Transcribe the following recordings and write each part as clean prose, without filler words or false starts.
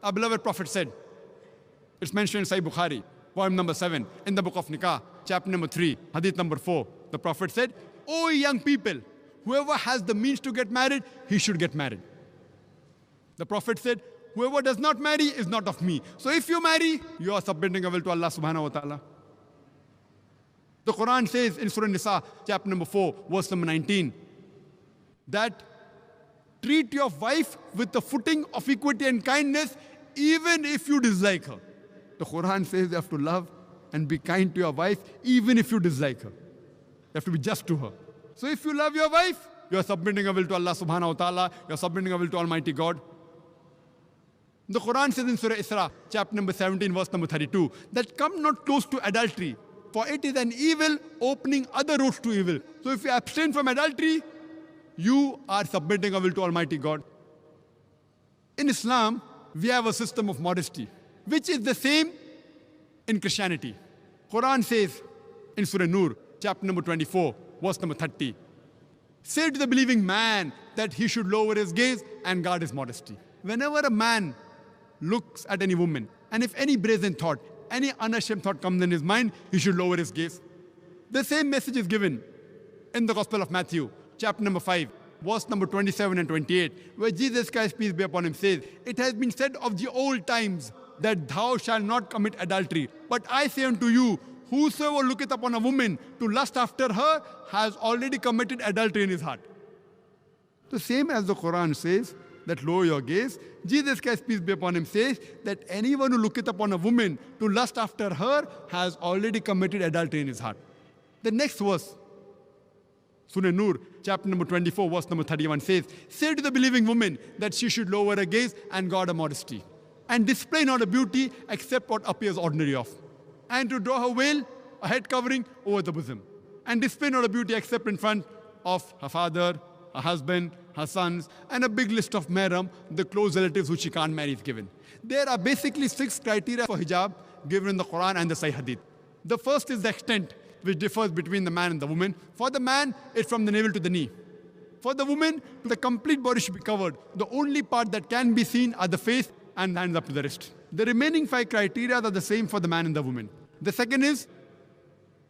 Our beloved Prophet said, it's mentioned in Sahih Bukhari, volume number 7, in the book of Nikah, chapter number 3, hadith number 4. The Prophet said, "O young people, whoever has the means to get married, he should get married." The Prophet said, "Whoever does not marry is not of me." So if you marry, you are submitting your will to Allah subhanahu wa ta'ala. The Quran says in Surah Nisa, chapter number 4, verse number 19, that treat your wife with the footing of equity and kindness, even if you dislike her. The Quran says you have to love and be kind to your wife, even if you dislike her. You have to be just to her. So if you love your wife, you are submitting your will to Allah subhanahu wa ta'ala, you are submitting your will to Almighty God. The Quran says in Surah Isra, chapter number 17, verse number 32, that come not close to adultery, for it is an evil opening other roads to evil. So if you abstain from adultery, you are submitting your will to Almighty God. In Islam, we have a system of modesty, which is the same in Christianity. Quran says in Surah Nur, chapter number 24, verse number 30, say to the believing man that he should lower his gaze and guard his modesty. Whenever a man looks at any woman, and if any brazen thought, any unashamed thought comes in his mind, he should lower his gaze. The same message is given in the Gospel of Matthew, chapter number 5, verse number 27 and 28, where Jesus Christ, peace be upon him, says, "It has been said of the old times that thou shalt not commit adultery. But I say unto you, whosoever looketh upon a woman to lust after her has already committed adultery in his heart." The same as the Quran says that lower your gaze, Jesus Christ, peace be upon him, says that anyone who looketh upon a woman to lust after her has already committed adultery in his heart. The next verse, Surah Nur, chapter number 24, verse number 31 says, say to the believing woman that she should lower her gaze and guard her modesty, and display not a beauty except what appears ordinary of, and to draw her veil, a head covering, over the bosom, and display not a beauty except in front of her father, her husband, her sons, and a big list of mahram, the close relatives who she can't marry, is given. There are basically 6 criteria for hijab given in the Quran and the Sahih Hadith. The first is the extent, which differs between the man and the woman. For the man, it's from the navel to the knee. For the woman, the complete body should be covered. The only part that can be seen are the face and hands up to the wrist. The remaining 5 criteria are the same for the man and the woman. The second is,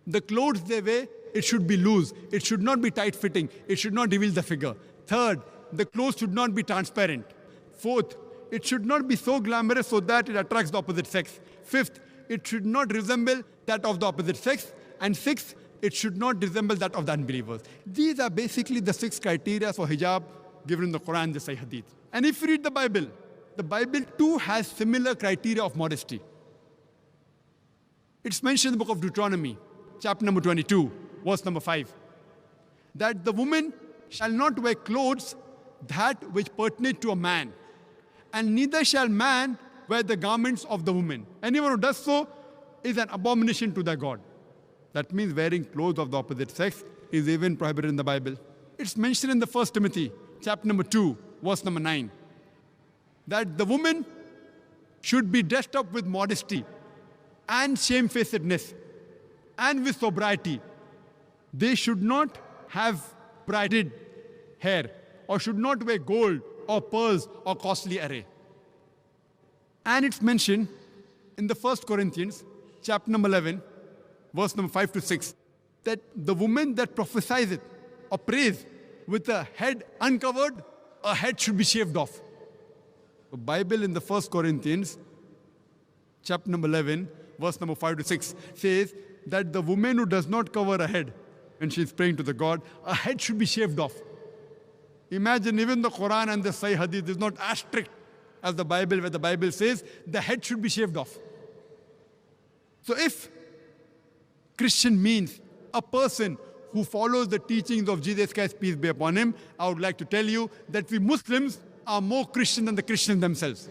the clothes they wear, it should be loose. It should not be tight-fitting. It should not reveal the figure. Third, the clothes should not be transparent. Fourth, it should not be so glamorous so that it attracts the opposite sex. Fifth, it should not resemble that of the opposite sex. And sixth, it should not resemble that of the unbelievers. These are basically the 6 criteria for hijab given in the Quran and the Sahih Hadith. And if you read the Bible too has similar criteria of modesty. It's mentioned in the book of Deuteronomy, chapter number 22, verse number 5, that the woman shall not wear clothes that which pertain to a man, and neither shall man wear the garments of the woman. Anyone who does so is an abomination to their God. That means wearing clothes of the opposite sex is even prohibited in the Bible. It's mentioned in the 1 Timothy, chapter number 2, verse number 9, that the woman should be dressed up with modesty and shamefacedness and with sobriety. They should not have braided hair or should not wear gold or pearls or costly array. And it's mentioned in the 1 Corinthians, chapter number 11, verse number 5 to 6, that the woman that prophesies it or prays with a head uncovered, a head should be shaved off. The Bible in the 1 Corinthians, chapter number 11, verse number 5 to 6, says that the woman who does not cover her head when she is praying to the God, a head should be shaved off. Imagine even the Quran and the Sahih Hadith is not as strict as the Bible, where the Bible says the head should be shaved off. So if Christian means a person who follows the teachings of Jesus Christ, peace be upon him, I would like to tell you that we Muslims are more Christian than the Christians themselves.